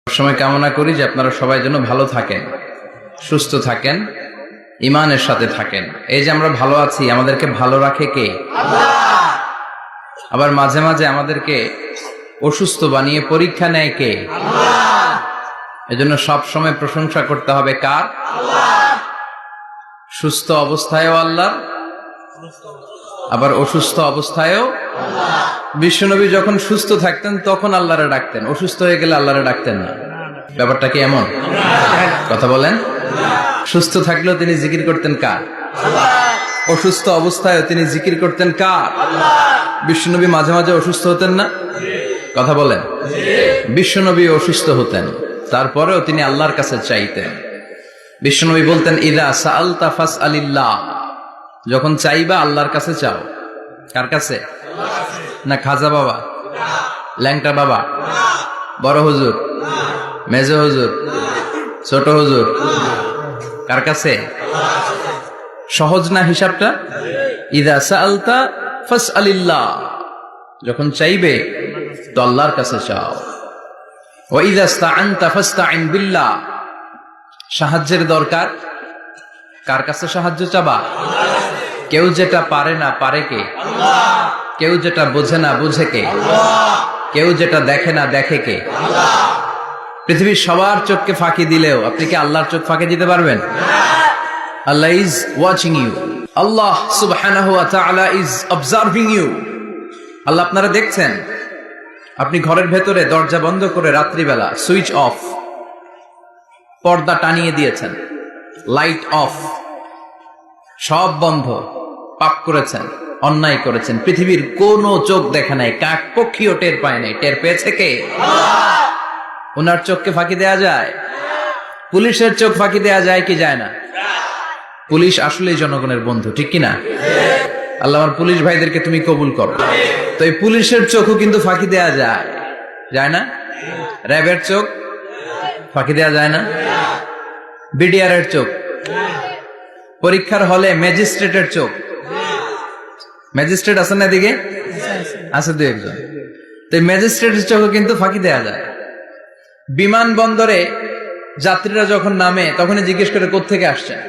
সময় কামনা করি যে আপনারা সবাই যেন ভালো থাকেন, সুস্থ থাকেন, ঈমানের সাথে থাকেন। এই যে আমরা ভালো আছি, আমাদেরকে ভালো রাখে কে? আল্লাহ। আবার মাঝে মাঝে আমাদেরকে অসুস্থ বানিয়ে পরীক্ষা নেয় কে? আল্লাহ। এজন্য সব সময় প্রশংসা করতে হবে কার? আল্লাহ। সুস্থ অবস্থায়ও আল্লাহ, আবার অসুস্থ অবস্থায়ও আল্লাহ। বিশ্বনবী যখন সুস্থ থাকতেন তখন আল্লাহরে ডাকতেন, অসুস্থ হয়ে গেলে আল্লাহরে ডাকতেন না। ব্যাপারটা কি এমন? কথা বলেন। সুস্থ থাকলেও তিনি জিকির করতেন কার? আল্লাহ। অসুস্থ অবস্থায়ও তিনি জিকির করতেন কার? আল্লাহ। বিশ্বনবী মাঝে মাঝে অসুস্থ হতেন না? কথা বলেন। বিশ্বনবী অসুস্থ হতেন, তারপরেও তিনি আল্লাহর কাছে চাইতেন। বিশ্বনবী বলতেন, ইদা সাআলতা ফাসআলিল্লাহ, যখন চাইবা আল্লাহর কাছে চাও। কার কাছে? না খাজা বাবা, ল্যাংটা বাবা, বড় হুজুর, মেজ হুজুর, ছোট হুজুর? কার কাছে? সহজ না হিসাবটা? ইদা সাআলতা ফাসআলিল্লাহ, যখন চাইবে তো আল্লাহর কাছে চাও। ওয়া ইদা ইসতাআনতা ফাসতাইন বিল্লাহ, সাহায্যের দরকার কার কাছে সাহায্য চাবা? কেউ যেটা পারে না পারে কে? আল্লাহ। কেউ যেটা বোঝে না বুঝে কে? আল্লাহ। কেউ যেটা দেখে না দেখে কে? আল্লাহ। পৃথিবীর সবার চোখকে ফাঁকি দিলেও আপনি কি আল্লাহর চোখ ফাঁকি দিতে পারবেন? আল্লাহ ইজ ওয়াচিং ইউ, আল্লাহ সুবহানাহু ওয়া তাআলা ইজ অবজার্ভিং ইউ। আল্লাহ আপনারা দেখছেন। আপনি ঘরের ভেতরে দরজা বন্ধ করে রাত্রিবেলা সুইচ অফ, পর্দা টানিয়ে দিয়েছেন, লাইট অফ, সব বন্ধ, পাপ করেছেন, অন্যায় করেছেন, পৃথিবীর কোন চোখ দেখে নাই, কাক পক্ষীও টের পায় নাই। টের পেয়েছে কে? ওনার চোখকে ফাঁকি দেয়া যায়? পুলিশের চোখ ফাঁকি দেয়া যায় কি যায় না? পুলিশ আসলেই জনগণের বন্ধু, ঠিক কিনা? আল্লাহ আমার পুলিশ ভাইদেরকে তুমি কবুল করো। তো এই পুলিশের চোখও কিন্তু ফাঁকি দেয়া যায়, যায় না? র্যাবের চোখ ফাঁকি দেয়া যায় না? বিডিআর এর চোখ, পরীক্ষার হলে ম্যাজিস্ট্রেটের চোখ, ম্যাজিস্ট্রেট আছেন না এদিকে? আছে দু একজন। তো ম্যাজিস্ট্রেটের চোখও কিন্তু ফাঁকি দেয়া যায়। বিমানবন্দরে যাত্রীরা যখন নামে তখনই জিজ্ঞেস করে কোত্থেকে আসছেন,